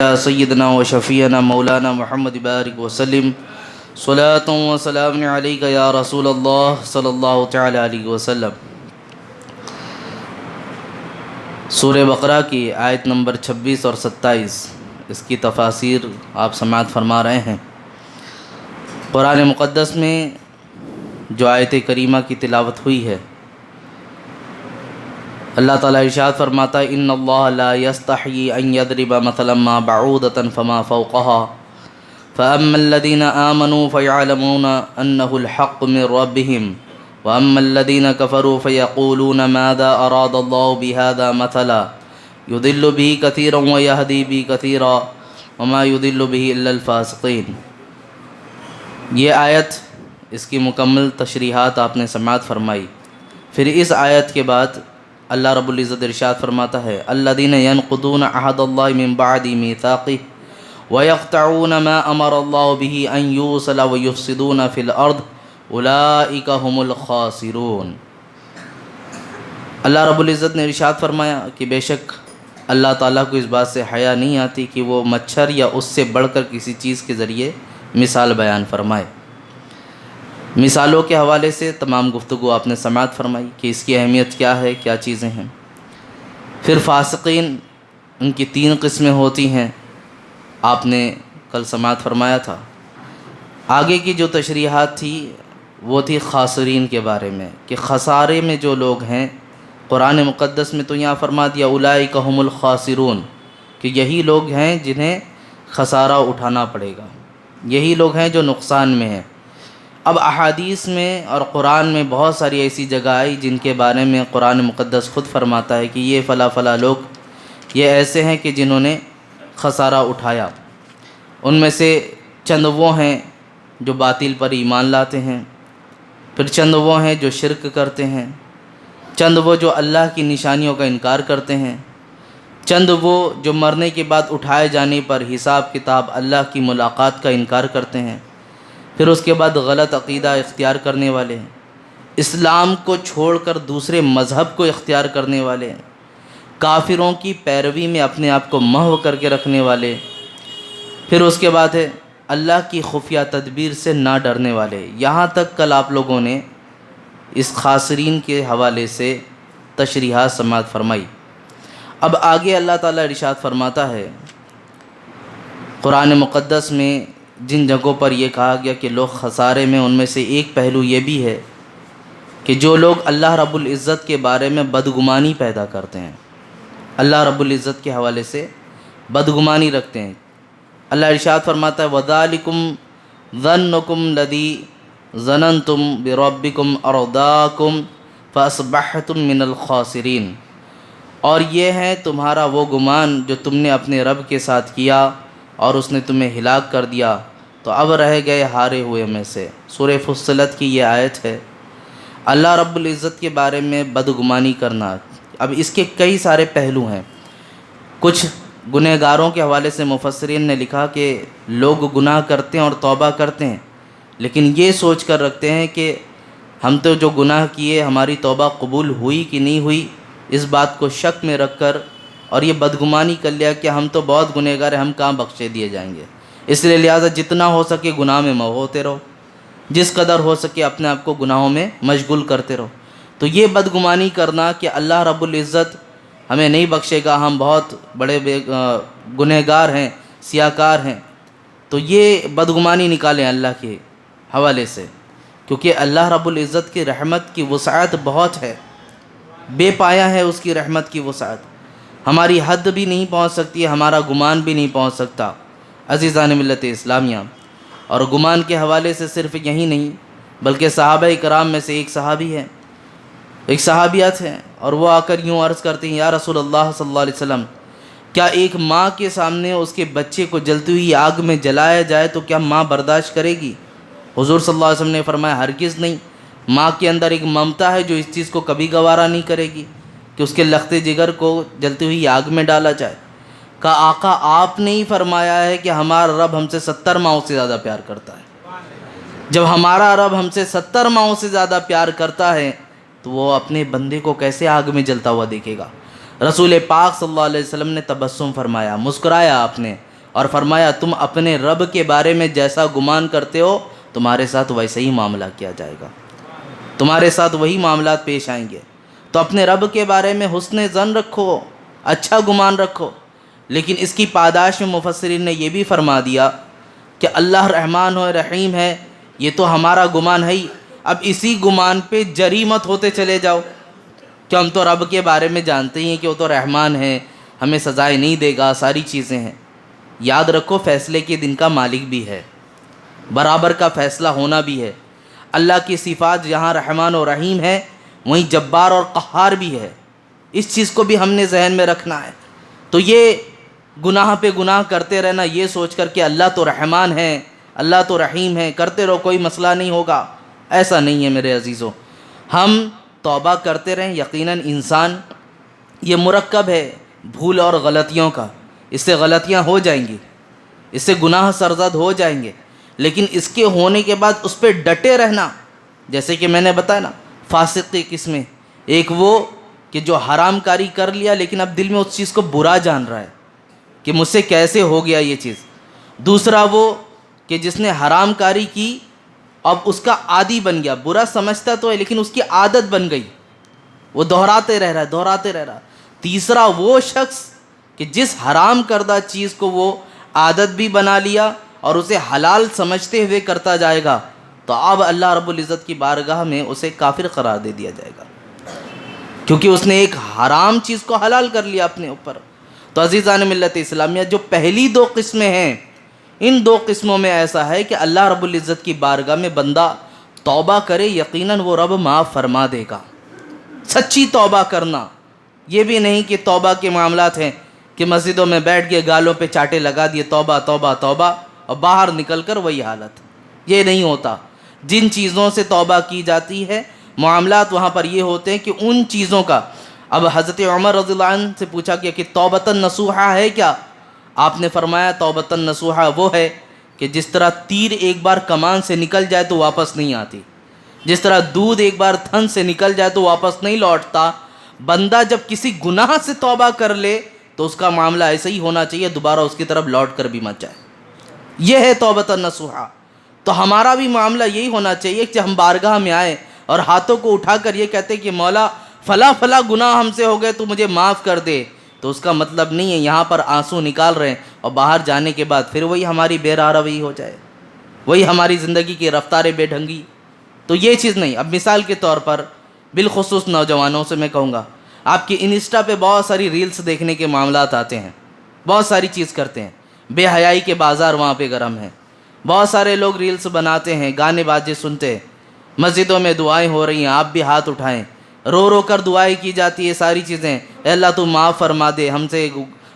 سیدنا و شفیعنا مولانا محمد بارک وسلم صلاۃ و سلام علیک یا رسول اللہ صلی اللہ تعالی علیہ وسلم۔ سورہ بقرہ کی آیت نمبر 26 اور 27 اس کی تفاسیر آپ سماعت فرما رہے ہیں۔ قرآن مقدس میں جو آیت کریمہ کی تلاوت ہوئی ہے، اللہ تعالیٰ ارشاد فرماتا ہے ان اللہ لا یستحیی ان یضرب مثلا ما بعودۃ فما فوقها فاما الذین آمنوا فیعلمون انہ الحق من ربهم واما الذین کفروا فیقولون ماذا اراد اللہ بهذا مثلا یضل به کثیرا ویہدی به کثیرا وما یضل به الا الفاسقین۔ یہ آیت، اس کی مکمل تشریحات آپ نے سماعت فرمائی۔ پھر اس آیت کے بعد اللہ رب العزت ارشاد فرماتا ہے الذین ینقضون عہد اللہ من بعد میثاقہ ویقطعون ما امر اللہ بہ ان یوصل ویفسدون فی الارض اولئک هم الخاسرون۔ اللہ رب العزت نے ارشاد فرمایا کہ بے شک اللہ تعالیٰ کو اس بات سے حیا نہیں آتی کہ وہ مچھر یا اس سے بڑھ کر کسی چیز کے ذریعے مثال بیان فرمائے۔ مثالوں کے حوالے سے تمام گفتگو آپ نے سماعت فرمائی کہ اس کی اہمیت کیا ہے، کیا چیزیں ہیں۔ پھر فاسقین، ان کی 3 قسمیں ہوتی ہیں، آپ نے کل سماعت فرمایا تھا۔ آگے کی جو تشریحات تھی وہ تھی خاسرین کے بارے میں، کہ خسارے میں جو لوگ ہیں، قرآن مقدس میں تو یہاں فرما دیا اولئک هم الخاسرون، کہ یہی لوگ ہیں جنہیں خسارہ اٹھانا پڑے گا، یہی لوگ ہیں جو نقصان میں ہیں۔ اب احادیث میں اور قرآن میں بہت ساری ایسی جگہ آئی جن کے بارے میں قرآن مقدس خود فرماتا ہے کہ یہ فلاں فلاں لوگ یہ ایسے ہیں کہ جنہوں نے خسارہ اٹھایا۔ ان میں سے چند وہ ہیں جو باطل پر ایمان لاتے ہیں، پھر چند وہ ہیں جو شرک کرتے ہیں، چند وہ جو اللہ کی نشانیوں کا انکار کرتے ہیں، چند وہ جو مرنے کے بعد اٹھائے جانے پر حساب کتاب اللہ کی ملاقات کا انکار کرتے ہیں، پھر اس کے بعد غلط عقیدہ اختیار کرنے والے ہیں، اسلام کو چھوڑ کر دوسرے مذہب کو اختیار کرنے والے ہیں، کافروں کی پیروی میں اپنے آپ کو محو کر کے رکھنے والے، پھر اس کے بعد ہے اللہ کی خفیہ تدبیر سے نہ ڈرنے والے۔ یہاں تک کل آپ لوگوں نے اس خاسرین کے حوالے سے تشریحات سماعت فرمائی۔ اب آگے اللہ تعالیٰ ارشاد فرماتا ہے قرآن مقدس میں جن جگہوں پر یہ کہا گیا کہ لوگ خسارے میں، ان میں سے ایک پہلو یہ بھی ہے کہ جو لوگ اللہ رب العزت کے بارے میں بدگمانی پیدا کرتے ہیں، اللہ رب العزت کے حوالے سے بدگمانی رکھتے ہیں۔ اللہ ارشاد فرماتا ہے وَذَلِكُمْ ظَنُّكُمْ الَّذِي ظَنَنْتُمْ بِرَبِّكُمْ أَرْدَاكُمْ فَأَصْبَحْتُمْ مِنَ الْخَاسِرِينَ، اور یہ ہے تمہارا وہ گمان جو تم نے اپنے رب کے ساتھ کیا اور اس نے تمہیں ہلاک کر دیا، تو اب رہ گئے ہارے ہوئے میں سے۔ سورہ فصلت کی یہ آیت ہے۔ اللہ رب العزت کے بارے میں بدگمانی کرنا، اب اس کے کئی سارے پہلو ہیں۔ کچھ گنہگاروں کے حوالے سے مفسرین نے لکھا کہ لوگ گناہ کرتے ہیں اور توبہ کرتے ہیں، لیکن یہ سوچ کر رکھتے ہیں کہ ہم تو جو گناہ کیے ہماری توبہ قبول ہوئی کہ نہیں ہوئی، اس بات کو شک میں رکھ کر اور یہ بدگمانی کر لیا کہ ہم تو بہت گنہگار ہیں، ہم کہاں بخشے دیے جائیں گے، اس لیے لہٰذا جتنا ہو سکے گناہ میں مو ہوتے رہو، جس قدر ہو سکے اپنے آپ کو گناہوں میں مشغول کرتے رہو۔ تو یہ بدگمانی کرنا کہ اللہ رب العزت ہمیں نہیں بخشے گا، ہم بہت بڑے گنہگار ہیں، سیاہکار ہیں، تو یہ بدگمانی نکالیں اللہ کے حوالے سے، کیونکہ اللہ رب العزت کی رحمت کی وسعت بہت ہے، بے پایا ہے اس کی رحمت کی وسعت، ہماری حد بھی نہیں پہنچ سکتی، ہمارا گمان بھی نہیں پہنچ سکتا۔ عزیزان ملت اسلامیہ، اور گمان کے حوالے سے صرف یہی نہیں بلکہ صحابہ کرام میں سے ایک صحابی ہے، ایک صحابیات ہیں، اور وہ آ کر یوں عرض کرتے ہیں یا رسول اللہ صلی اللہ علیہ وسلم، کیا ایک ماں کے سامنے اس کے بچے کو جلتی ہوئی آگ میں جلایا جائے تو کیا ماں برداشت کرے گی؟ حضور صلی اللہ علیہ وسلم نے فرمایا ہرگز نہیں، ماں کے اندر ایک ممتا ہے جو اس چیز کو کبھی گوارا نہیں کرے گی کہ اس کے لختے جگر کو جلتی ہوئی آگ میں ڈالا جائے۔ کہا آقا آپ نے ہی فرمایا ہے کہ ہمارا رب ہم سے 70 ماؤں سے زیادہ پیار کرتا ہے۔ جب ہمارا رب ہم سے 70 ماؤں سے زیادہ پیار کرتا ہے تو وہ اپنے بندے کو کیسے آگ میں جلتا ہوا دیکھے گا؟ رسول پاک صلی اللہ علیہ وسلم نے تبسم فرمایا، مسکرایا آپ نے، اور فرمایا تم اپنے رب کے بارے میں جیسا گمان کرتے ہو تمہارے ساتھ ویسے ہی معاملہ کیا جائے گا، تمہارے ساتھ وہی معاملات پیش آئیں گے۔ تو اپنے رب کے بارے میں حسن ظن رکھو، اچھا گمان رکھو، لیکن اس کی پاداش میں مفسرین نے یہ بھی فرما دیا کہ اللہ رحمان و رحیم ہے، یہ تو ہمارا گمان ہے ہی، اب اسی گمان پہ جری مت ہوتے چلے جاؤ کہ ہم تو رب کے بارے میں جانتے ہی ہیں کہ وہ تو رحمان ہے، ہمیں سزائے نہیں دے گا، ساری چیزیں ہیں۔ یاد رکھو فیصلے کے دن کا مالک بھی ہے، برابر کا فیصلہ ہونا بھی ہے۔ اللہ کی صفات جہاں رحمان و رحیم ہے وہیں جبار اور قہار بھی ہے، اس چیز کو بھی ہم نے ذہن میں رکھنا ہے۔ تو یہ گناہ پہ گناہ کرتے رہنا یہ سوچ کر کہ اللہ تو رحمان ہے، اللہ تو رحیم ہے، کرتے رہو کوئی مسئلہ نہیں ہوگا، ایسا نہیں ہے میرے عزیزوں۔ ہم توبہ کرتے رہیں، یقیناً انسان یہ مرکب ہے بھول اور غلطیوں کا، اس سے غلطیاں ہو جائیں گی، اس سے گناہ سرزد ہو جائیں گے، لیکن اس کے ہونے کے بعد اس پہ ڈٹے رہنا، جیسے کہ میں نے بتایا نا فاسق کی قسمیں، ایک وہ کہ جو حرام کاری کر لیا لیکن اب دل میں اس چیز کو برا جان رہا ہے کہ مجھ سے کیسے ہو گیا یہ چیز، دوسرا وہ کہ جس نے حرام کاری کی اب اس کا عادی بن گیا، برا سمجھتا تو ہے لیکن اس کی عادت بن گئی، وہ دہراتے رہ رہا۔ تیسرا وہ شخص کہ جس حرام کردہ چیز کو وہ عادت بھی بنا لیا اور اسے حلال سمجھتے ہوئے کرتا جائے گا، تو اب اللہ رب العزت کی بارگاہ میں اسے کافر قرار دے دیا جائے گا، کیونکہ اس نے ایک حرام چیز کو حلال کر لیا اپنے اوپر۔ تو عزیزان ملت اسلامیہ، جو پہلی دو قسمیں ہیں، ان دو قسموں میں ایسا ہے کہ اللہ رب العزت کی بارگاہ میں بندہ توبہ کرے، یقیناً وہ رب معاف فرما دے گا۔ سچی توبہ کرنا، یہ بھی نہیں کہ توبہ کے معاملات ہیں کہ مسجدوں میں بیٹھ کے گالوں پہ چاٹے لگا دیے توبہ توبہ توبہ، اور باہر نکل کر وہی حالت، یہ نہیں ہوتا۔ جن چیزوں سے توبہ کی جاتی ہے معاملات وہاں پر یہ ہوتے ہیں کہ ان چیزوں کا، اب حضرت عمر رضی اللہ عنہ سے پوچھا گیا کہ توبۃ نصوحہ ہے کیا؟ آپ نے فرمایا توبۃ نصوحہ وہ ہے کہ جس طرح تیر ایک بار کمان سے نکل جائے تو واپس نہیں آتی، جس طرح دودھ ایک بار تھن سے نکل جائے تو واپس نہیں لوٹتا، بندہ جب کسی گناہ سے توبہ کر لے تو اس کا معاملہ ایسا ہی ہونا چاہیے، دوبارہ اس کی طرف لوٹ کر بھی مت جائے، یہ ہے توبۃ نصوحہ۔ تو ہمارا بھی معاملہ یہی ہونا چاہیے کہ ہم بارگاہ میں آئیں اور ہاتھوں کو اٹھا کر یہ کہتے کہ مولا فلاں فلاں گناہ ہم سے ہو گئے تو مجھے معاف کر دے، تو اس کا مطلب نہیں ہے یہاں پر آنسو نکال رہے ہیں اور باہر جانے کے بعد پھر وہی ہماری بے راہ روی ہو جائے، وہی ہماری زندگی کی رفتار بے ڈھنگی، تو یہ چیز نہیں۔ اب مثال کے طور پر بالخصوص نوجوانوں سے میں کہوں گا، آپ کی انسٹا پہ بہت ساری ریلز دیکھنے کے معاملات آتے ہیں، بہت ساری چیز کرتے ہیں، بے حیائی کے بازار وہاں پہ گرم ہیں، بہت سارے لوگ ریلز بناتے ہیں، گانے باجے سنتے ہیں، مسجدوں میں دعائیں ہو رہی ہیں، آپ بھی ہاتھ اٹھائیں، رو رو کر دعائیں کی جاتی ہے، ساری چیزیں، اے اللہ تو معاف فرما دے، ہم سے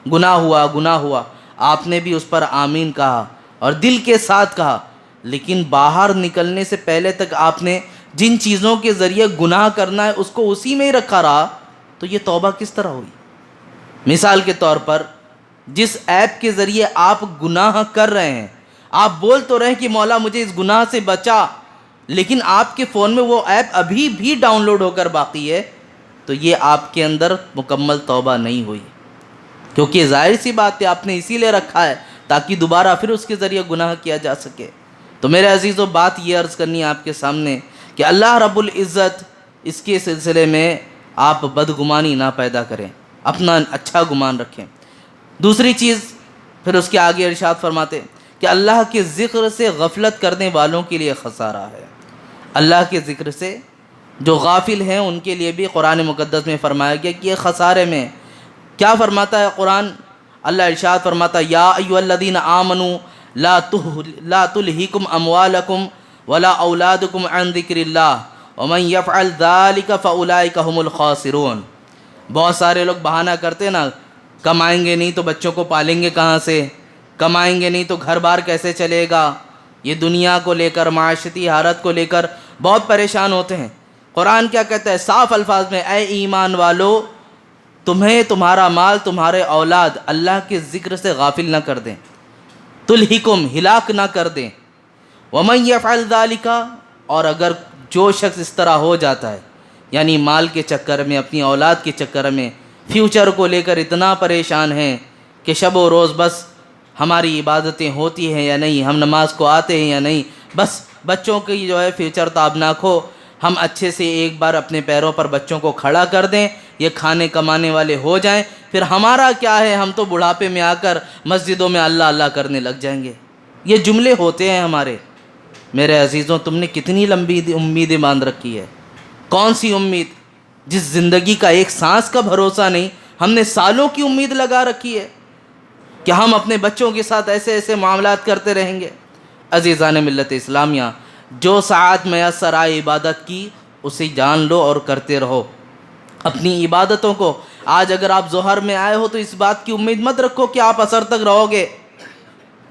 گناہ ہوا، آپ نے بھی اس پر آمین کہا اور دل کے ساتھ کہا، لیکن باہر نکلنے سے پہلے تک آپ نے جن چیزوں کے ذریعے گناہ کرنا ہے اس کو اسی میں ہی رکھا رہا، تو یہ توبہ کس طرح ہوئی؟ مثال کے طور پر جس ایپ کے ذریعے آپ گناہ کر رہے ہیں، آپ بول تو رہے ہیں کہ مولا مجھے اس گناہ سے بچا، لیکن آپ کے فون میں وہ ایپ ابھی بھی ڈاؤن لوڈ ہو کر باقی ہے، تو یہ آپ کے اندر مکمل توبہ نہیں ہوئی، کیونکہ ظاہر سی بات ہے آپ نے اسی لیے رکھا ہے تاکہ دوبارہ پھر اس کے ذریعے گناہ کیا جا سکے۔ تو میرے عزیزوں، بات یہ عرض کرنی ہے آپ کے سامنے کہ اللہ رب العزت اس کے سلسلے میں آپ بدگمانی نہ پیدا کریں، اپنا اچھا گمان رکھیں۔ دوسری چیز پھر اس کے آگے ارشاد فرماتے کہ اللہ کے ذکر سے غفلت کرنے والوں کے لیے خسارہ ہے۔ اللہ کے ذکر سے جو غافل ہیں ان کے لیے بھی قرآن مقدس میں فرمایا گیا کہ یہ خسارے میں۔ کیا فرماتا ہے قرآن؟ اللہ ارشاد فرماتا ہے یا ایھا الذین آمنوا لا تلہکم اموالکم ولا اولادکم عن ذکر اللہ ومن یفعل ذلک فاولئک ھم الخاسرون۔ بہت سارے لوگ بہانہ کرتے نا، کمائیں گے نہیں تو بچوں کو پالیں گے کہاں سے، کمائیں گے نہیں تو گھر بار کیسے چلے گا، یہ دنیا کو لے کر، معاشرتی حالت کو لے کر بہت پریشان ہوتے ہیں۔ قرآن کیا کہتا ہے صاف الفاظ میں، اے ایمان والو تمہیں تمہارا مال، تمہارے اولاد اللہ کے ذکر سے غافل نہ کر دیں، تلہکم ہلاک نہ کر دیں، ومن یفعل ذلک، اور اگر جو شخص اس طرح ہو جاتا ہے، یعنی مال کے چکر میں، اپنی اولاد کے چکر میں، فیوچر کو لے کر اتنا پریشان ہیں کہ شب و روز بس ہماری عبادتیں ہوتی ہیں یا نہیں، ہم نماز کو آتے ہیں یا نہیں. بس بچوں کی جو ہے فیوچر تابناک ہو، ہم اچھے سے ایک بار اپنے پیروں پر بچوں کو کھڑا کر دیں، یہ کھانے کمانے والے ہو جائیں، پھر ہمارا کیا ہے، ہم تو بڑھاپے میں آ کر مسجدوں میں اللہ اللہ کرنے لگ جائیں گے. یہ جملے ہوتے ہیں ہمارے. میرے عزیزوں، تم نے کتنی لمبی امیدیں باندھ رکھی ہے. کون سی امید؟ جس زندگی کا ایک سانس کا بھروسہ نہیں، ہم نے سالوں کی امید لگا رکھی ہے کہ ہم اپنے بچوں کے ساتھ ایسے ایسے معاملات کرتے رہیں گے. عزیزان ملت اسلامیہ، جو ساعت میسر آئے عبادت کی اسے جان لو اور کرتے رہو. اپنی عبادتوں کو، آج اگر آپ ظہر میں آئے ہو تو اس بات کی امید مت رکھو کہ آپ عصر تک رہو گے.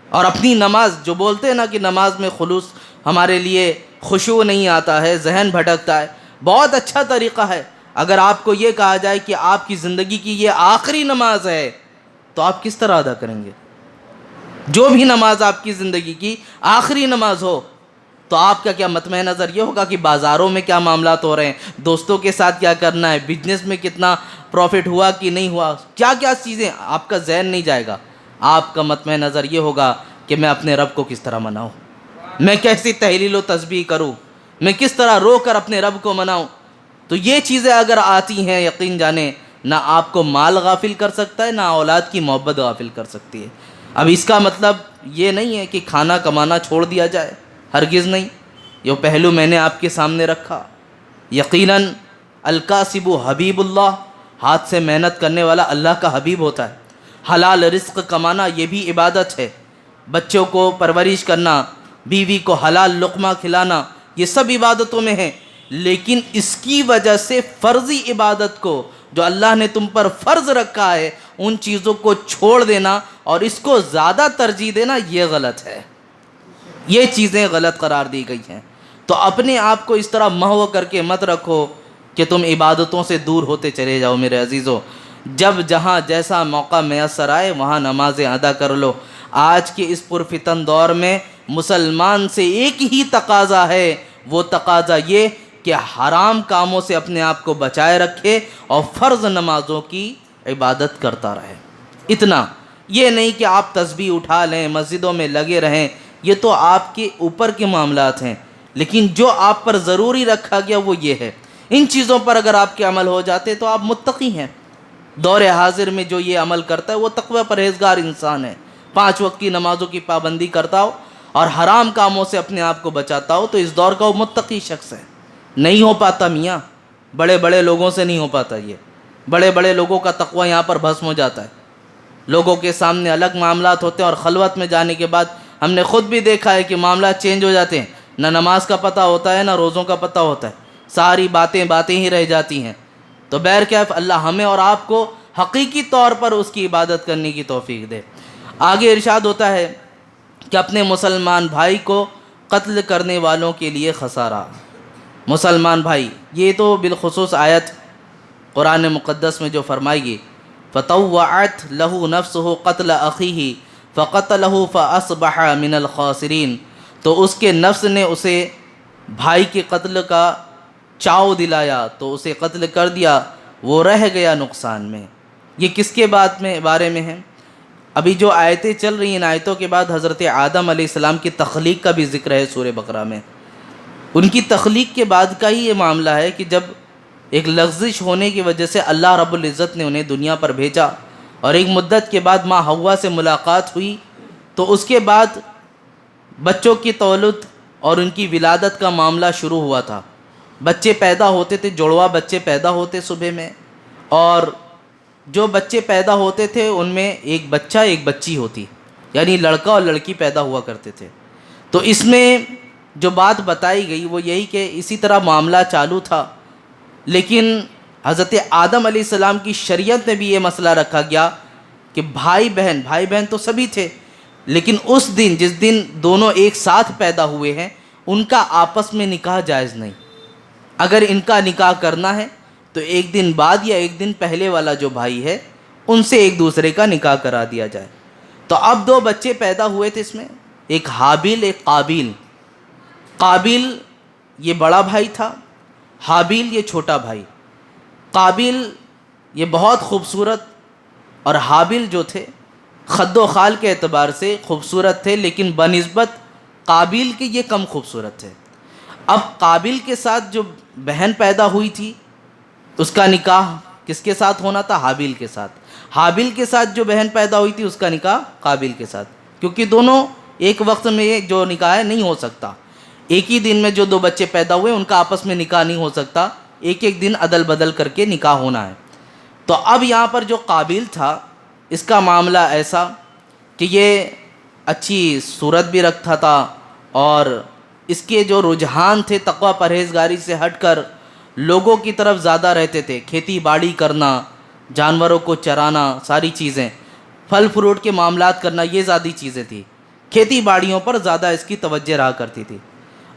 اور اپنی نماز، جو بولتے ہیں نا کہ نماز میں خلوص، ہمارے لیے خشوع نہیں آتا ہے، ذہن بھٹکتا ہے، بہت اچھا طریقہ ہے. اگر آپ کو یہ کہا جائے کہ آپ کی زندگی کی یہ آخری نماز ہے تو آپ کس طرح ادا کریں گے؟ جو بھی نماز آپ کی زندگی کی آخری نماز ہو تو آپ کا کیا مطمع نظر یہ ہوگا کہ بازاروں میں کیا معاملات ہو رہے ہیں، دوستوں کے ساتھ کیا کرنا ہے، بزنس میں کتنا پروفٹ ہوا کہ نہیں ہوا، کیا کیا چیزیں، آپ کا ذہن نہیں جائے گا. آپ کا مطمع نظر یہ ہوگا کہ میں اپنے رب کو کس طرح مناؤں، میں کیسی تحلیل و تسبیح کروں، میں کس طرح رو کر اپنے رب کو مناؤں. تو یہ چیزیں اگر آتی ہیں، یقین جانیں نہ آپ کو مال غافل کر سکتا ہے، نہ اولاد کی محبت غافل کر سکتی ہے. اب اس کا مطلب یہ نہیں ہے کہ کھانا کمانا چھوڑ دیا جائے، ہرگز نہیں. یہ پہلو میں نے آپ کے سامنے رکھا. یقیناً الکاسب حبیب اللہ، ہاتھ سے محنت کرنے والا اللہ کا حبیب ہوتا ہے. حلال رزق کمانا یہ بھی عبادت ہے. بچوں کو پرورش کرنا، بیوی کو حلال لقمہ کھلانا، یہ سب عبادتوں میں ہیں. لیکن اس کی وجہ سے فرضی عبادت کو جو اللہ نے تم پر فرض رکھا ہے، ان چیزوں کو چھوڑ دینا اور اس کو زیادہ ترجیح دینا، یہ غلط ہے. یہ چیزیں غلط قرار دی گئی ہیں. تو اپنے آپ کو اس طرح محو کر کے مت رکھو کہ تم عبادتوں سے دور ہوتے چلے جاؤ. میرے عزیزوں، جب جہاں جیسا موقع میسر آئے وہاں نمازیں ادا کر لو. آج کے اس پرفتن دور میں مسلمان سے ایک ہی تقاضا ہے، وہ تقاضا یہ کہ حرام کاموں سے اپنے آپ کو بچائے رکھے اور فرض نمازوں کی عبادت کرتا رہے. اتنا، یہ نہیں کہ آپ تسبیح اٹھا لیں، مسجدوں میں لگے رہیں، یہ تو آپ کے اوپر کے معاملات ہیں. لیکن جو آپ پر ضروری رکھا گیا وہ یہ ہے. ان چیزوں پر اگر آپ کے عمل ہو جاتے تو آپ متقی ہیں. دور حاضر میں جو یہ عمل کرتا ہے وہ تقوی پرہیزگار انسان ہے. 5 وقت کی نمازوں کی پابندی کرتا ہو اور حرام کاموں سے اپنے آپ کو بچاتا ہو تو اس دور کا وہ متقی شخص ہے. نہیں ہو پاتا میاں، بڑے بڑے لوگوں سے نہیں ہو پاتا. یہ بڑے بڑے لوگوں کا تقوی یہاں پر بھسم ہو جاتا ہے. لوگوں کے سامنے الگ معاملات ہوتے ہیں اور خلوت میں جانے کے بعد ہم نے خود بھی دیکھا ہے کہ معاملات چینج ہو جاتے ہیں. نہ نماز کا پتہ ہوتا ہے، نہ روزوں کا پتہ ہوتا ہے، ساری باتیں ہی رہ جاتی ہیں. تو بہرکیف اللہ ہمیں اور آپ کو حقیقی طور پر اس کی عبادت کرنے کی توفیق دے. آگے ارشاد ہوتا ہے کہ اپنے مسلمان بھائی کو قتل کرنے والوں کے لیے خسارہ. مسلمان بھائی، یہ تو بالخصوص آیت قرآن مقدس میں جو فرمائی گئی، فطوعت له نفسه قتل اخیہ فقتلہ فاصبح من الخاسرین، تو اس کے نفس نے اسے بھائی کے قتل کا چاؤ دلایا تو اسے قتل کر دیا، وہ رہ گیا نقصان میں. یہ کس کے بارے میں ہے؟ ابھی جو آیتیں چل رہی ہیں، ان آیتوں کے بعد حضرت آدم علیہ السلام کی تخلیق کا بھی ذکر ہے سورہ بقرہ میں. ان کی تخلیق کے بعد کا ہی یہ معاملہ ہے کہ جب ایک لغزش ہونے کی وجہ سے اللہ رب العزت نے انہیں دنیا پر بھیجا اور ایک مدت کے بعد ماں حوا سے ملاقات ہوئی، تو اس کے بعد بچوں کی تولد اور ان کی ولادت کا معاملہ شروع ہوا تھا. بچے پیدا ہوتے تھے، جڑواں بچے پیدا ہوتے صبح میں، اور جو بچے پیدا ہوتے تھے ان میں ایک بچہ ایک بچی ہوتی، یعنی لڑکا اور لڑکی پیدا ہوا کرتے تھے. تو اس میں جو بات بتائی گئی وہ یہی کہ اسی طرح معاملہ چالو تھا. لیکن حضرت آدم علیہ السلام کی شریعت میں بھی یہ مسئلہ رکھا گیا کہ بھائی بہن تو سبھی تھے، لیکن اس دن جس دن دونوں ایک ساتھ پیدا ہوئے ہیں ان کا آپس میں نکاح جائز نہیں. اگر ان کا نکاح کرنا ہے تو ایک دن بعد یا ایک دن پہلے والا جو بھائی ہے ان سے ایک دوسرے کا نکاح کرا دیا جائے. تو اب 2 بچے پیدا ہوئے تھے اس میں، ایک حابیل ایک قابیل. قابیل یہ بڑا بھائی تھا، حابیل یہ چھوٹا بھائی. قابیل یہ بہت خوبصورت اور حابیل جو تھے خد و خال کے اعتبار سے خوبصورت تھے، لیکن بنسبت قابیل کے یہ کم خوبصورت تھے۔ اب قابیل کے ساتھ جو بہن پیدا ہوئی تھی اس کا نکاح کس کے ساتھ ہونا تھا؟ حابیل کے ساتھ۔ حابیل کے ساتھ جو بہن پیدا ہوئی تھی اس کا نکاح قابیل کے ساتھ، کیونکہ دونوں ایک وقت میں جو نکاح ہے نہیں ہو سکتا۔ ایک ہی دن میں جو دو بچے پیدا ہوئے ان کا آپس میں نکاح نہیں ہو سکتا، ایک ایک دن عدل بدل کر کے نکاح ہونا ہے۔ تو اب یہاں پر جو قابیل تھا اس کا معاملہ ایسا کہ یہ اچھی صورت بھی رکھتا تھا، اور اس کے جو رجحان تھے تقوی پرہیزگاری سے ہٹ کر لوگوں کی طرف زیادہ رہتے تھے، کھیتی باڑی کرنا، جانوروں کو چرانا، ساری چیزیں، پھل فروٹ کے معاملات کرنا، یہ زیادہ چیزیں تھیں۔ کھیتی باڑیوں پر زیادہ اس کی توجہ رہا کرتی تھی۔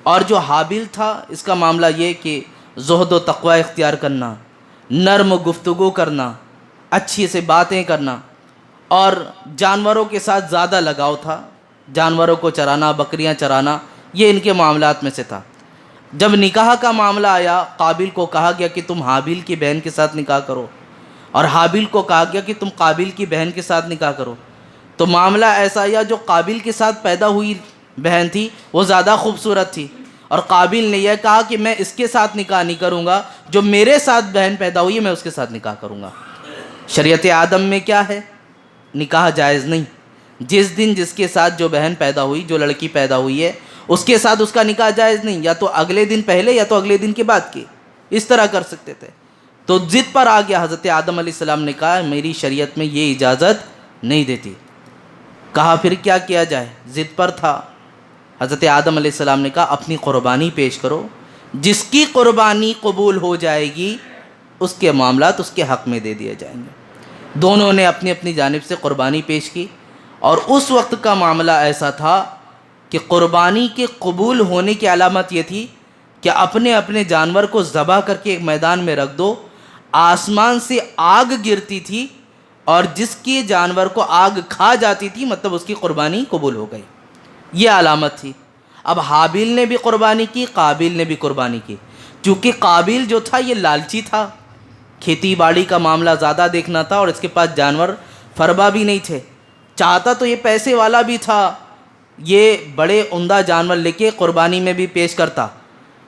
اور جو حابیل تھا اس کا معاملہ یہ کہ زہد و تقوی اختیار کرنا، نرم گفتگو کرنا، اچھی سے باتیں کرنا، اور جانوروں کے ساتھ زیادہ لگاؤ تھا۔ جانوروں کو چرانا، بکریاں چرانا، یہ ان کے معاملات میں سے تھا۔ جب نکاح کا معاملہ آیا، قابیل کو کہا گیا کہ تم حابیل کی بہن کے ساتھ نکاح کرو، اور حابیل کو کہا گیا کہ تم قابیل کی بہن کے ساتھ نکاح کرو۔ تو معاملہ ایسا آیا، جو قابیل کے ساتھ پیدا ہوئی بہن تھی وہ زیادہ خوبصورت تھی، اور قابیل نے یہ کہا کہ میں اس کے ساتھ نکاح نہیں کروں گا، جو میرے ساتھ بہن پیدا ہوئی ہے میں اس کے ساتھ نکاح کروں گا۔ شریعت آدم میں کیا ہے؟ نکاح جائز نہیں۔ جس دن جس کے ساتھ جو بہن پیدا ہوئی، جو لڑکی پیدا ہوئی ہے، اس کے ساتھ اس کا نکاح جائز نہیں، یا تو اگلے دن پہلے یا تو اگلے دن کے بعد کی، اس طرح کر سکتے تھے۔ تو ضد پر آ گیا حضرت آدم علیہ السلام نے کہا میری شریعت میں یہ اجازت نہیں دیتی۔ کہا پھر کیا کیا جائے؟ ضد پر تھا۔ حضرت آدم علیہ السلام نے کہا اپنی قربانی پیش کرو، جس کی قربانی قبول ہو جائے گی اس کے معاملات اس کے حق میں دے دیے جائیں گے۔ دونوں نے اپنی اپنی جانب سے قربانی پیش کی، اور اس وقت کا معاملہ ایسا تھا کہ قربانی کے قبول ہونے کی علامت یہ تھی کہ اپنے اپنے جانور کو ذبح کر کے ایک میدان میں رکھ دو، آسمان سے آگ گرتی تھی، اور جس کے جانور کو آگ کھا جاتی تھی مطلب اس کی قربانی قبول ہو گئی، یہ علامت تھی۔ اب حابیل نے بھی قربانی کی، قابیل نے بھی قربانی کی۔ چونکہ قابیل جو تھا یہ لالچی تھا، کھیتی باڑی کا معاملہ زیادہ دیکھنا تھا، اور اس کے پاس جانور فربا بھی نہیں تھے، چاہتا تو یہ پیسے والا بھی تھا، یہ بڑے عمدہ جانور لے کے قربانی میں بھی پیش کرتا،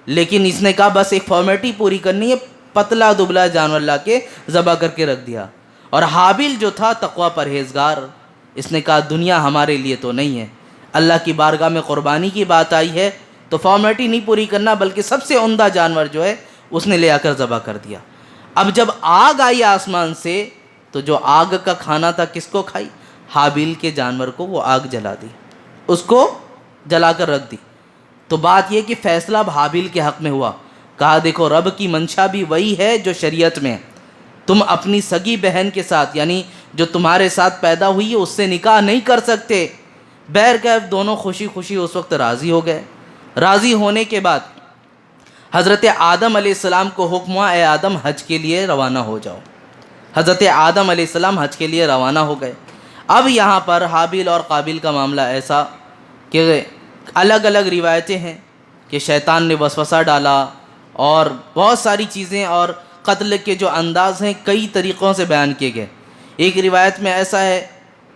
لیکن اس نے کہا بس ایک فارمیلٹی پوری کرنی ہے، پتلا دبلا جانور لا کے ذبح کر کے رکھ دیا۔ اور حابیل جو تھا تقوی پرہیزگار، اس نے کہا دنیا ہمارے لیے تو نہیں ہے، اللہ کی بارگاہ میں قربانی کی بات آئی ہے تو فارمیلٹی نہیں پوری کرنا، بلکہ سب سے عمدہ جانور جو ہے اس نے لے آ کر ذبح کر دیا۔ اب جب آگ آئی آسمان سے تو جو آگ کا کھانا تھا کس کو کھائی؟ حابیل کے جانور کو وہ آگ جلا دی، اس کو جلا کر رکھ دی۔ تو بات یہ کہ فیصلہ اب حابیل کے حق میں ہوا۔ کہا دیکھو رب کی منشا بھی وہی ہے جو شریعت میں، تم اپنی سگی بہن کے ساتھ یعنی جو تمہارے ساتھ پیدا ہوئی ہے اس سے نکاح نہیں کر سکتے۔ بہرکیف دونوں خوشی خوشی اس وقت راضی ہو گئے۔ راضی ہونے کے بعد حضرت آدم علیہ السلام کو حکم ہوا اے آدم حج کے لیے روانہ ہو جاؤ۔ حضرت آدم علیہ السلام حج کے لیے روانہ ہو گئے۔ اب یہاں پر حابیل اور قابیل کا معاملہ ایسا کہ الگ الگ روایتیں ہیں کہ شیطان نے وسوسہ ڈالا، اور بہت ساری چیزیں، اور قتل کے جو انداز ہیں کئی طریقوں سے بیان کیے گئے۔ ایک روایت میں ایسا ہے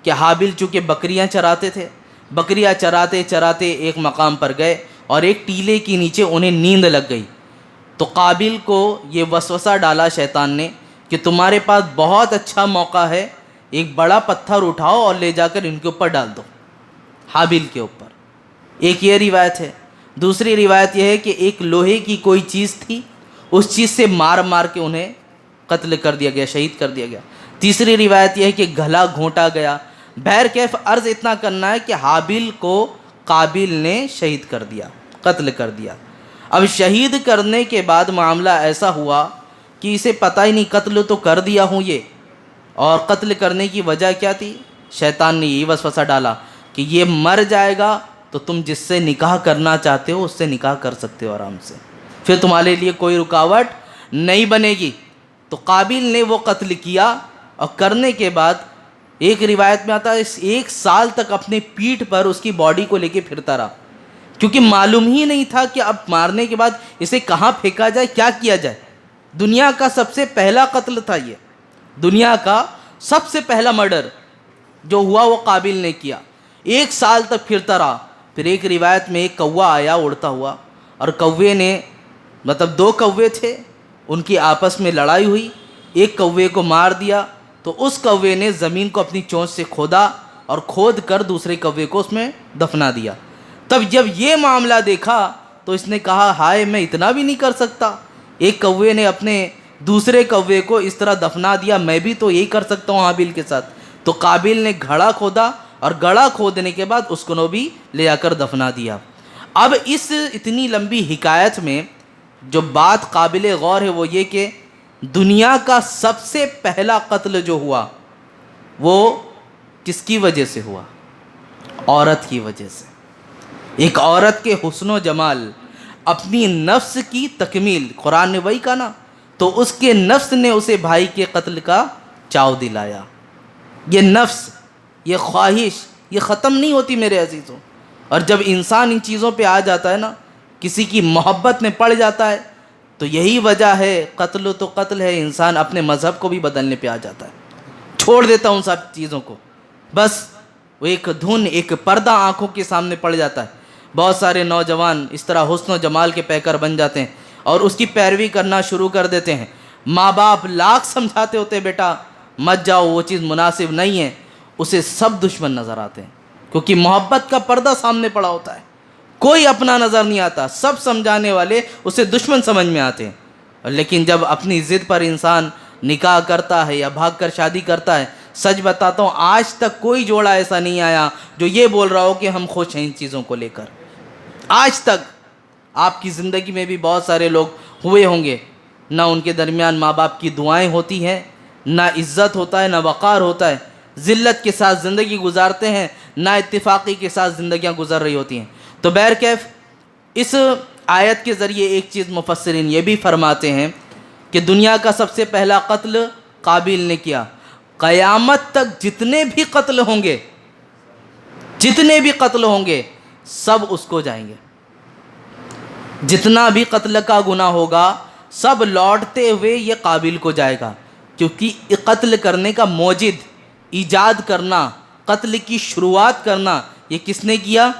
کہ حابیل چونکہ بکریاں چراتے تھے، بکریاں چراتے چراتے ایک مقام پر گئے اور ایک ٹیلے کے نیچے انہیں نیند لگ گئی، تو قابیل کو یہ وسوسہ ڈالا شیطان نے کہ تمہارے پاس بہت اچھا موقع ہے، ایک بڑا پتھر اٹھاؤ اور لے جا کر ان کے اوپر ڈال دو، حابیل کے اوپر۔ ایک یہ روایت ہے۔ دوسری روایت یہ ہے کہ ایک لوہے کی کوئی چیز تھی، اس چیز سے مار مار کے انہیں قتل کر دیا گیا، شہید کر دیا گیا۔ تیسری روایت یہ ہے کہ گلا گھونٹا گیا۔ بہرکیف عرض اتنا کرنا ہے کہ حابیل کو قابیل نے شہید کر دیا، قتل کر دیا۔ اب شہید کرنے کے بعد معاملہ ایسا ہوا کہ اسے پتہ ہی نہیں قتل تو کر دیا ہوں یہ، اور قتل کرنے کی وجہ کیا تھی؟ شیطان نے یہی وسوسہ ڈالا کہ یہ مر جائے گا تو تم جس سے نکاح کرنا چاہتے ہو اس سے نکاح کر سکتے ہو آرام سے، پھر تمہارے لیے کوئی رکاوٹ نہیں بنے گی۔ تو قابیل نے وہ قتل کیا، اور کرنے کے بعد ایک روایت میں آتا ہے 1 سال تک اپنے پیٹھ پر اس کی باڈی کو لے کے پھرتا رہا، کیونکہ معلوم ہی نہیں تھا کہ اب مارنے کے بعد اسے کہاں پھینکا جائے، کیا کیا جائے۔ دنیا کا سب سے پہلا قتل تھا یہ، دنیا کا سب سے پہلا مرڈر، جو ہوا وہ قابل نے کیا. 1 سال تک پھرتا رہا. پھر ایک روایت میں ایک کوا آیا اڑتا ہوا, اور کوے نے مطلب 2 کوے تھے, ان کی آپس میں لڑائی ہوئی, ایک کوے کو مار دیا. تو اس کوے نے زمین کو اپنی چونچ سے کھودا اور کھود کر دوسرے کوے کو اس میں دفنا دیا. تب جب یہ معاملہ دیکھا تو اس نے کہا ہائے میں اتنا بھی نہیں کر سکتا, ایک کوے نے اپنے دوسرے کوے کو اس طرح دفنا دیا, میں بھی تو یہی کر سکتا ہوں حابیل کے ساتھ. تو قابیل نے گھڑا کھودا اور گڑھا کھودنے کے بعد اس کو بھی لے جا کر دفنا دیا. اب اس اتنی لمبی حکایت میں جو بات قابل غور ہے وہ یہ کہ دنیا کا سب سے پہلا قتل جو ہوا وہ کس کی وجہ سے ہوا؟ عورت کی وجہ سے. ایک عورت کے حسن و جمال, اپنی نفس کی تکمیل, قرآن نے وہی کہا نا, تو اس کے نفس نے اسے بھائی کے قتل کا چاو دلایا. یہ نفس, یہ خواہش, یہ ختم نہیں ہوتی میرے عزیزوں. اور جب انسان ان چیزوں پہ آ جاتا ہے نا, کسی کی محبت میں پڑ جاتا ہے, تو یہی وجہ ہے, قتل تو قتل ہے, انسان اپنے مذہب کو بھی بدلنے پہ آ جاتا ہے, چھوڑ دیتا ہوں سب چیزوں کو. بس وہ ایک دھن, ایک پردہ آنکھوں کے سامنے پڑ جاتا ہے. بہت سارے نوجوان اس طرح حسن و جمال کے پیکر بن جاتے ہیں اور اس کی پیروی کرنا شروع کر دیتے ہیں. ماں باپ لاکھ سمجھاتے ہوتے بیٹا مت جاؤ, وہ چیز مناسب نہیں ہے, اسے سب دشمن نظر آتے ہیں, کیونکہ محبت کا پردہ سامنے پڑا ہوتا ہے. کوئی اپنا نظر نہیں آتا, سب سمجھانے والے اسے دشمن سمجھ میں آتے ہیں. لیکن جب اپنی ضد پر انسان نکاح کرتا ہے یا بھاگ کر شادی کرتا ہے, سچ بتاتا ہوں آج تک کوئی جوڑا ایسا نہیں آیا جو یہ بول رہا ہو کہ ہم خوش ہیں ان چیزوں کو لے کر. آج تک آپ کی زندگی میں بھی بہت سارے لوگ ہوئے ہوں گے, نہ ان کے درمیان ماں باپ کی دعائیں ہوتی ہیں, نہ عزت ہوتا ہے, نہ وقار ہوتا ہے, ذلت کے ساتھ زندگی گزارتے ہیں, نہ اتفاقی کے ساتھ زندگیاں گزر رہی ہوتی ہیں. تو بہرکیف اس آیت کے ذریعے ایک چیز مفسرین یہ بھی فرماتے ہیں کہ دنیا کا سب سے پہلا قتل قابیل نے کیا. قیامت تک جتنے بھی قتل ہوں گے, جتنے بھی قتل ہوں گے سب اس کو جائیں گے. جتنا بھی قتل کا گناہ ہوگا سب لوٹتے ہوئے یہ قابیل کو جائے گا, کیونکہ قتل کرنے کا موجد, ایجاد کرنا, قتل کی شروعات کرنا, یہ کس نے کیا؟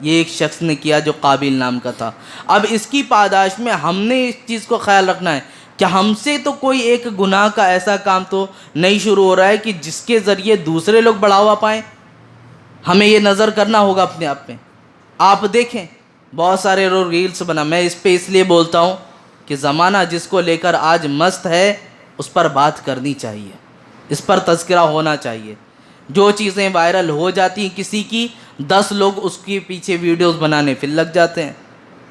یہ ایک شخص نے کیا جو قابیل نام کا تھا. اب اس کی پاداش میں ہم نے اس چیز کو خیال رکھنا ہے کہ ہم سے تو کوئی ایک گناہ کا ایسا کام تو نہیں شروع ہو رہا ہے کہ جس کے ذریعے دوسرے لوگ بڑھاوا پائیں. ہمیں یہ نظر کرنا ہوگا اپنے آپ میں. آپ دیکھیں بہت سارے لوگ ریلز بنا, میں اس پہ اس لیے بولتا ہوں کہ زمانہ جس کو لے کر آج مست ہے اس پر بات کرنی چاہیے, اس پر تذکرہ ہونا چاہیے. جو چیزیں وائرل ہو جاتی ہیں کسی کی, 10 لوگ اس کے پیچھے ویڈیوز بنانے پھر لگ جاتے ہیں.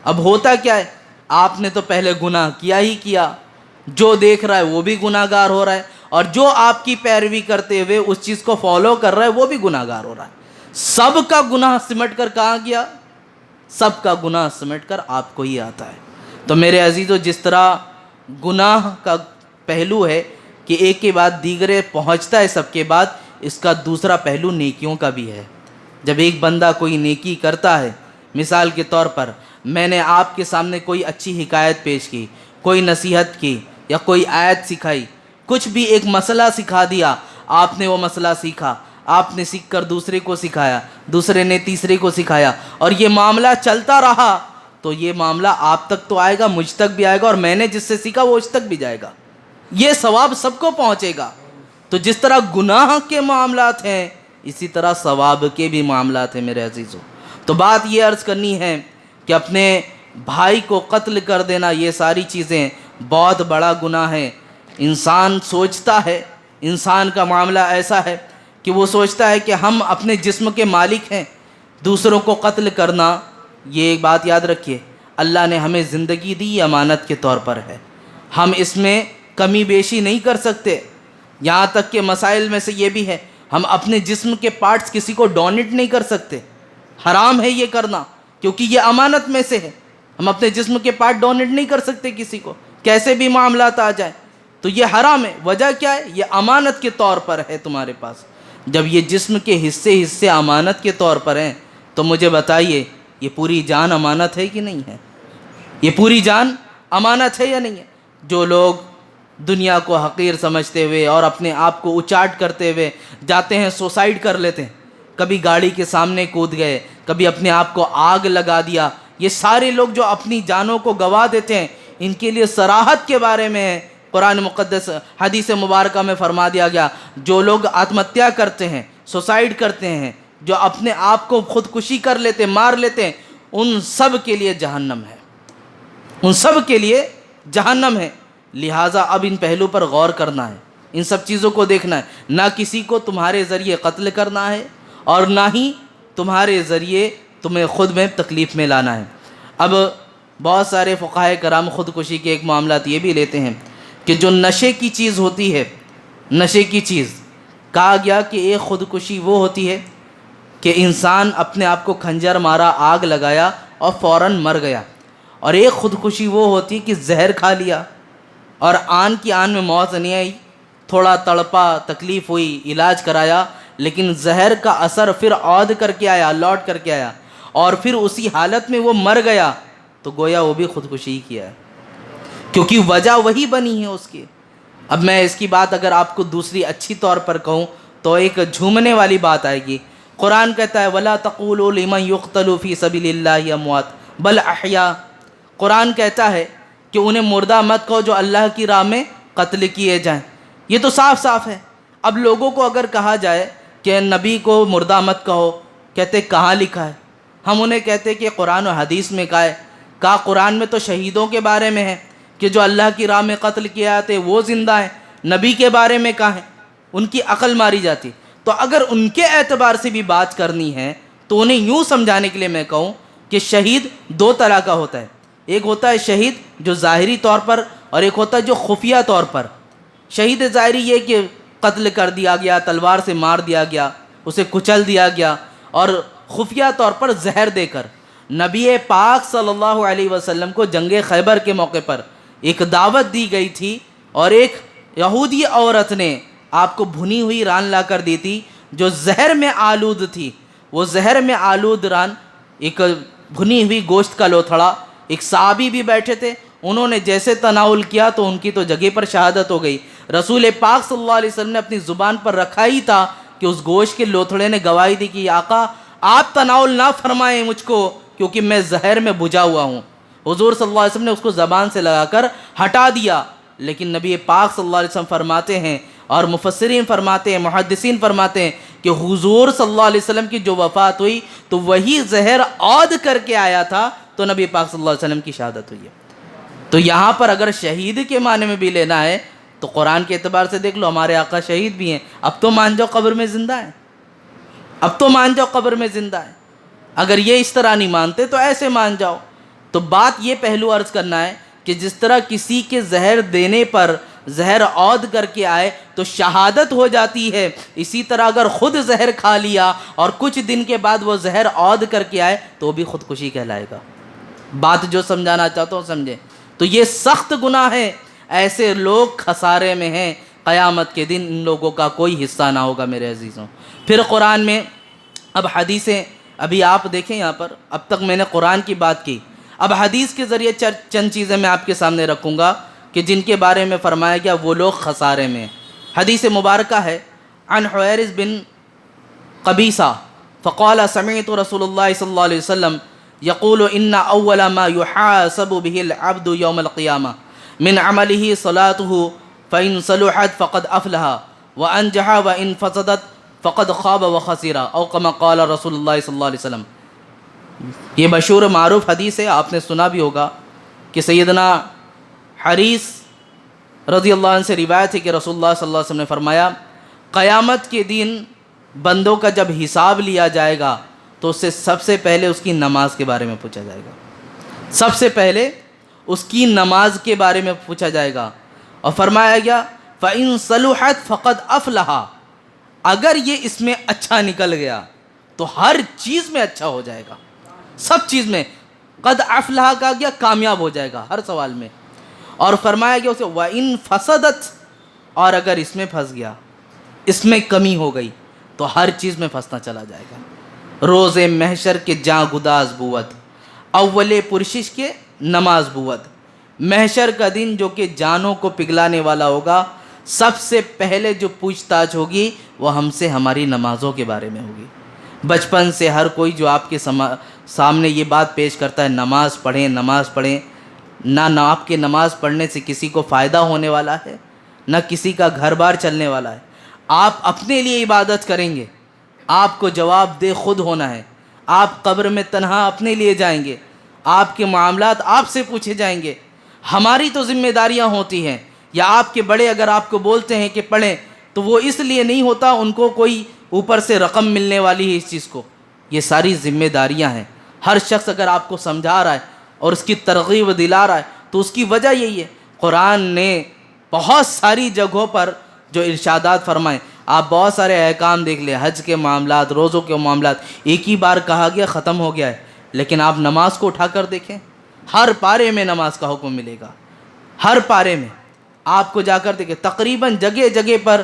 اب ہوتا کیا ہے, آپ نے تو پہلے گناہ کیا ہی کیا, جو دیکھ رہا ہے وہ بھی گناہ گار ہو رہا ہے, اور جو آپ کی پیروی کرتے ہوئے اس چیز کو فالو کر رہا ہے وہ بھی گناہ گار ہو رہا ہے. سب کا گناہ سمٹ کر کہاں گیا؟ سب کا گناہ سمٹ کر آپ کو ہی آتا ہے. تو میرے عزیزو, جس طرح گناہ کا پہلو ہے کہ ایک کے بعد دیگرے پہنچتا ہے سب کے بعد, اس کا دوسرا پہلو نیکیوں کا بھی ہے. جب ایک بندہ کوئی نیکی کرتا ہے, مثال کے طور پر میں نے آپ کے سامنے کوئی اچھی حکایت پیش کی, کوئی نصیحت کی یا کوئی آیت سکھائی, کچھ بھی ایک مسئلہ سکھا دیا, آپ نے وہ مسئلہ سیکھا, آپ نے سیکھ کر دوسرے کو سکھایا, دوسرے نے تیسرے کو سکھایا, اور یہ معاملہ چلتا رہا, تو یہ معاملہ آپ تک تو آئے گا, مجھ تک بھی آئے گا, اور میں نے جس سے سیکھا وہ اس تک بھی جائے گا. یہ ثواب سب کو پہنچے گا. تو جس طرح گناہ کے معاملات ہیں اسی طرح ثواب کے بھی معاملات ہیں میرے عزیزوں. تو بات یہ عرض کرنی ہے کہ اپنے بھائی کو قتل کر دینا, یہ ساری چیزیں بہت بڑا گناہ ہے. انسان سوچتا ہے, انسان کا معاملہ ایسا ہے کہ وہ سوچتا ہے کہ ہم اپنے جسم کے مالک ہیں. دوسروں کو قتل کرنا, یہ ایک بات یاد رکھیے, اللہ نے ہمیں زندگی دی یہ امانت کے طور پر ہے, ہم اس میں کمی بیشی نہیں کر سکتے. یہاں تک کہ مسائل میں سے یہ بھی ہے, ہم اپنے جسم کے پارٹس کسی کو ڈونیٹ نہیں کر سکتے, حرام ہے یہ کرنا, کیونکہ یہ امانت میں سے ہے. ہم اپنے جسم کے پارٹ ڈونیٹ نہیں کر سکتے کسی کو, کیسے بھی معاملات آ جائیں, تو یہ حرام ہے. وجہ کیا ہے؟ یہ امانت کے طور پر ہے تمہارے پاس. جب یہ جسم کے حصے امانت کے طور پر ہیں تو مجھے بتائیے یہ پوری جان امانت ہے کہ نہیں ہے؟ یہ پوری جان امانت ہے یا نہیں ہے؟ جو لوگ دنیا کو حقیر سمجھتے ہوئے اور اپنے آپ کو اچاٹ کرتے ہوئے جاتے ہیں، سوسائڈ کر لیتے ہیں، کبھی گاڑی کے سامنے کود گئے، کبھی اپنے آپ کو آگ لگا دیا۔ یہ سارے لوگ جو اپنی جانوں کو گنوا دیتے ہیں، ان کے لیے صراحت کے بارے میں قرآن مقدس حدیث مبارکہ میں فرما دیا گیا، جو لوگ آتم ہتیا کرتے ہیں، سوسائڈ کرتے ہیں، جو اپنے آپ کو خودکشی کر لیتے، مار لیتے ہیں، ان سب کے لیے جہنم ہے، ان سب کے لیے جہنم ہے۔ لہٰذا اب ان پہلو پر غور کرنا ہے، ان سب چیزوں کو دیکھنا ہے، نہ کسی کو تمہارے ذریعے قتل کرنا ہے اور نہ ہی تمہارے ذریعے تمہیں خود میں تکلیف میں لانا ہے۔ اب بہت سارے فقہائے کرام خودکشی کے ایک معاملات یہ بھی لیتے ہیں کہ جو نشے کی چیز ہوتی ہے، نشے کی چیز، کہا گیا کہ ایک خودکشی وہ ہوتی ہے کہ انسان اپنے آپ کو کھنجر مارا، آگ لگایا اور فوراً مر گیا، اور ایک خودکشی وہ ہوتی کہ زہر کھا لیا اور آن کی آن میں موت نہیں آئی، تھوڑا تڑپا، تکلیف ہوئی، علاج کرایا، لیکن زہر کا اثر پھر عود کر کے آیا، لوٹ کر کے آیا، اور پھر اسی حالت میں وہ مر گیا، تو گویا وہ بھی خودکشی ہی کیا ہے، کیونکہ وجہ وہی بنی ہے اس کی۔ اب میں اس کی بات اگر آپ کو دوسری اچھی طور پر کہوں تو ایک جھومنے والی بات آئے گی۔ قرآن کہتا ہے وَلَا تَقُولُوا لِمَنْ يُقْتَلُ فِي سَبِيلِ اللَّهِ أَمْوَاتٌ بَلْ أَحْيَاءٌ۔ قرآن کہتا ہے کہ انہیں مردہ مت کہو جو اللہ کی راہ میں قتل کیے جائیں۔ یہ تو صاف صاف ہے۔ اب لوگوں کو اگر کہا جائے کہ نبی کو مردہ مت کہو، کہتے کہاں لکھا ہے؟ ہم انہیں کہتے کہ قرآن و حدیث میں کہا قرآن میں تو شہیدوں کے بارے میں ہے کہ جو اللہ کی راہ میں قتل کیا جاتے وہ زندہ ہیں، نبی کے بارے میں کہاں ہے؟ ان کی عقل ماری جاتی۔ تو اگر ان کے اعتبار سے بھی بات کرنی ہے تو انہیں یوں سمجھانے کے لیے میں کہوں کہ شہید دو طرح کا ہوتا ہے، ایک ہوتا ہے شہید جو ظاہری طور پر، اور ایک ہوتا ہے جو خفیہ طور پر۔ شہید ظاہری یہ کہ قتل کر دیا گیا، تلوار سے مار دیا گیا، اسے کچل دیا گیا، اور خفیہ طور پر زہر دے کر۔ نبی پاک صلی اللہ علیہ وسلم کو جنگ خیبر کے موقع پر ایک دعوت دی گئی تھی، اور ایک یہودی عورت نے آپ کو بھنی ہوئی ران لا کر دی تھی جو زہر میں آلود تھی۔ وہ زہر میں آلود ران، ایک بھنی ہوئی گوشت کا لوتھڑا، ایک صحابی بھی بیٹھے تھے، انہوں نے جیسے تناول کیا تو ان کی تو جگہ پر شہادت ہو گئی۔ رسول پاک صلی اللہ علیہ وسلم نے اپنی زبان پر رکھا ہی تھا کہ اس گوشت کے لوتھڑے نے گواہی دی کہ آقا آپ تناول نہ فرمائیں مجھ کو، کیونکہ میں زہر میں بجھا ہوا ہوں۔ حضور صلی اللہ علیہ وسلم نے اس کو زبان سے لگا کر ہٹا دیا، لیکن نبی پاک صلی اللہ علیہ وسلم فرماتے ہیں، اور مفسرین فرماتے ہیں، محدثین فرماتے ہیں کہ حضور صلی اللہ علیہ وسلم کی جو وفات ہوئی تو وہی زہر عود کر کے آیا تھا، تو نبی پاک صلی اللہ علیہ وسلم کی شہادت ہوئی ہے۔ تو یہاں پر اگر شہید کے معنی میں بھی لینا ہے تو قرآن کے اعتبار سے دیکھ لو، ہمارے آقا شہید بھی ہیں، اب تو مان جاؤ قبر میں زندہ ہیں، اب تو مان جاؤ قبر میں زندہ ہیں۔ اگر یہ اس طرح نہیں مانتے تو ایسے مان جاؤ۔ تو بات یہ پہلو عرض کرنا ہے کہ جس طرح کسی کے زہر دینے پر زہر عود کر کے آئے تو شہادت ہو جاتی ہے، اسی طرح اگر خود زہر کھا لیا اور کچھ دن کے بعد وہ زہر عود کر کے آئے تو بھی خودکشی کہلائے گا۔ بات جو سمجھانا چاہتا ہوں سمجھیں۔ تو یہ سخت گناہ ہے، ایسے لوگ خسارے میں ہیں، قیامت کے دن ان لوگوں کا کوئی حصہ نہ ہوگا میرے عزیزوں۔ پھر قرآن میں اب حدیثیں، ابھی آپ دیکھیں یہاں پر، اب تک میں نے قرآن کی بات کی، اب حدیث کے ذریعے چند چیزیں میں آپ کے سامنے رکھوں گا کہ جن کے بارے میں فرمایا گیا وہ لوگ خسارے میں۔ حدیث مبارکہ ہے عن حویرث بن قبیصہ فقال سمعت رسول اللہ صلی اللہ علیہ وسلم یقول ان اول ما يحاسب به العبد يوم القیامہ من عمله صلاته فإن صلحت فقد افلح وانجح وإن فسدت فقد خاب وخسر او كما قال رسول اللہ صلی اللہ علیہ وسلم۔ یہ مشہور معروف حدیث ہے، آپ نے سنا بھی ہوگا کہ سیدنا حریث رضی اللہ عنہ سے روایت ہے کہ رسول اللہ صلی اللہ علیہ وسلم نے فرمایا قیامت کے دن بندوں کا جب حساب لیا جائے گا تو اس سے سب سے پہلے اس کی نماز کے بارے میں پوچھا جائے گا، سب سے پہلے اس کی نماز کے بارے میں پوچھا جائے گا، اور فرمایا گیا فَإِن صَلُحَتْ فَقَدْ أَفْلَحَ، اگر یہ اس میں اچھا نکل گیا تو ہر چیز میں اچھا ہو جائے گا، سب چیز میں قد افلح کہا گیا کامیاب ہو جائے گا ہر سوال میں، اور فرمایا گیا اسے وَإِن فَسَدَتْ، اور اگر اس میں پھنس گیا، اس میں کمی ہو گئی تو ہر چیز میں پھنسنا چلا جائے گا۔ روز محشر کے جاں گداز بود، اول پرشش کے نماز بود، محشر کا دن جو کہ جانوں کو پگھلانے والا ہوگا، سب سے پہلے جو پوچھ تاچھ ہوگی وہ ہم سے ہماری نمازوں کے بارے میں ہوگی۔ بچپن سے ہر کوئی جو آپ کے سامنے یہ بات پیش کرتا ہے نماز پڑھیں نماز پڑھیں، نہ آپ کے نماز پڑھنے سے کسی کو فائدہ ہونے والا ہے، نہ کسی کا گھر بار چلنے والا ہے۔ آپ اپنے لیے عبادت کریں گے، آپ کو جواب دہ خود ہونا ہے۔ آپ قبر میں تنہا اپنے لیے جائیں گے، آپ کے معاملات آپ سے پوچھے جائیں گے۔ ہماری تو ذمہ داریاں ہوتی ہیں، یا آپ کے بڑے اگر آپ کو بولتے ہیں کہ پڑھیں تو وہ اس لیے نہیں ہوتا، ان کو کوئی اوپر سے رقم ملنے والی ہے اس چیز کو۔ یہ ساری ذمہ داریاں ہیں۔ ہر شخص اگر آپ کو سمجھا رہا ہے اور اس کی ترغیب دلا رہا ہے تو اس کی وجہ یہی ہے۔ قرآن نے بہت ساری جگہوں پر جو ارشادات فرمائے، آپ بہت سارے احکام دیکھ لیں، حج کے معاملات، روزوں کے معاملات، ایک ہی بار کہا گیا ختم ہو گیا ہے۔ لیکن آپ نماز کو اٹھا کر دیکھیں، ہر پارے میں نماز کا حکم ملے گا، ہر پارے میں آپ کو جا کر دیکھیں، تقریباً جگہ جگہ پر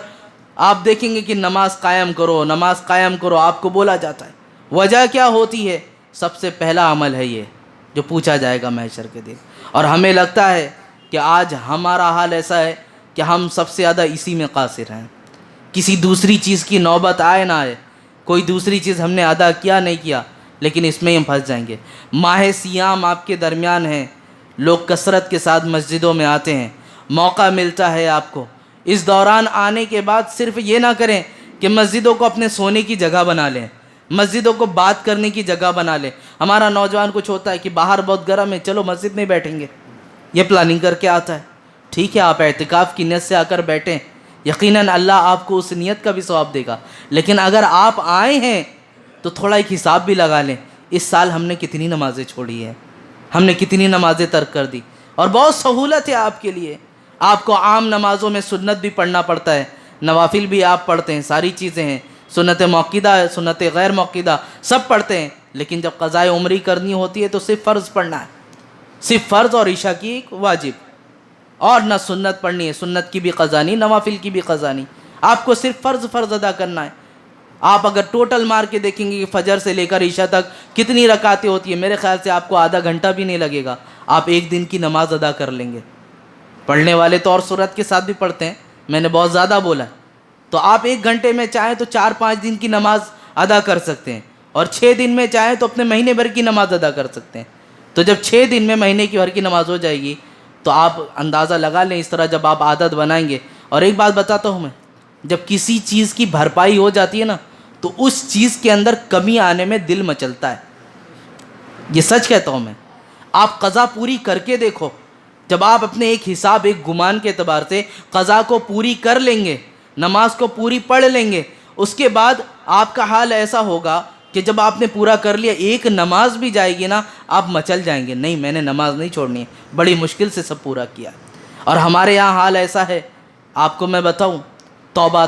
آپ دیکھیں گے کہ نماز قائم کرو نماز قائم کرو، آپ کو بولا جاتا ہے۔ وجہ کیا ہوتی ہے؟ سب سے پہلا عمل ہے یہ جو پوچھا جائے گا محشر کے دن۔ اور ہمیں لگتا ہے کہ آج ہمارا حال ایسا ہے کہ ہم سب سے زیادہ اسی میں قاصر ہیں، کسی دوسری چیز کی نوبت آئے نہ آئے، کوئی دوسری چیز ہم نے ادا کیا نہیں کیا، لیکن اس میں ہم پھنس جائیں گے۔ ماہ سیام آپ کے درمیان ہے، لوگ کثرت کے ساتھ مسجدوں میں آتے ہیں، موقع ملتا ہے آپ کو۔ اس دوران آنے کے بعد صرف یہ نہ کریں کہ مسجدوں کو اپنے سونے کی جگہ بنا لیں، مسجدوں کو بات کرنے کی جگہ بنا لیں۔ ہمارا نوجوان کچھ ہوتا ہے کہ باہر بہت گرم ہے، چلو مسجد میں بیٹھیں گے، یہ پلاننگ کر کے آتا ہے۔ ٹھیک ہے، آپ اعتکاف کی نیت سے آ کر بیٹھیں، یقیناً اللہ آپ کو اس نیت کا بھی ثواب دے گا۔ لیکن اگر آپ آئے ہیں تو تھوڑا ایک حساب بھی لگا لیں، اس سال ہم نے کتنی نمازیں چھوڑی ہیں، ہم نے کتنی نمازیں ترک کر دی۔ اور بہت سہولت ہے آپ کے لیے، آپ کو عام نمازوں میں سنت بھی پڑھنا پڑتا ہے، نوافل بھی آپ پڑھتے ہیں، ساری چیزیں ہیں، سنت موقدہ ہے، سنت غیر موقدہ سب پڑھتے ہیں۔ لیکن جب قضائے عمری کرنی ہوتی ہے تو صرف فرض پڑھنا ہے، صرف فرض اور عشاء کی واجب، اور نہ سنت پڑھنی ہے، سنت کی بھی قضا نہیں، نوافل کی بھی قضا نہیں، آپ کو صرف فرض ادا کرنا ہے۔ آپ اگر ٹوٹل مار کے دیکھیں گے کہ فجر سے لے کر عشاء تک کتنی رکعتیں ہوتی ہیں، میرے خیال سے آپ کو آدھا گھنٹہ بھی نہیں لگے گا، آپ ایک دن کی نماز ادا کر لیں گے۔ پڑھنے والے تو اور سورت کے ساتھ بھی پڑھتے ہیں، میں نے بہت زیادہ بولا ہے، تو آپ ایک گھنٹے میں چاہیں تو 4-5 دن کی نماز ادا کر سکتے ہیں، اور 6 دن میں چاہیں تو اپنے مہینے بھر کی نماز ادا کر سکتے ہیں۔ تو جب 6 دن میں مہینے کی بھر کی نماز ہو جائے گی تو آپ اندازہ لگا لیں، اس طرح جب آپ عادت بنائیں گے۔ اور ایک بات بتاتا ہوں میں، جب کسی چیز کی بھرپائی ہو جاتی ہے نا تو اس چیز کے اندر کمی آنے میں دل مچلتا ہے، یہ سچ کہتا ہوں میں۔ آپ قضا پوری کر کے دیکھو، جب آپ اپنے ایک حساب ایک گمان کے اعتبار سے قضا کو پوری کر لیں گے، نماز کو پوری پڑھ لیں گے، اس کے بعد آپ کا حال ایسا ہوگا کہ جب آپ نے پورا کر لیا، ایک نماز بھی جائے گی نا آپ مچل جائیں گے، نہیں میں نے نماز نہیں چھوڑنی ہے، بڑی مشکل سے سب پورا کیا۔ اور ہمارے یہاں حال ایسا ہے، آپ کو میں بتاؤں، توبہ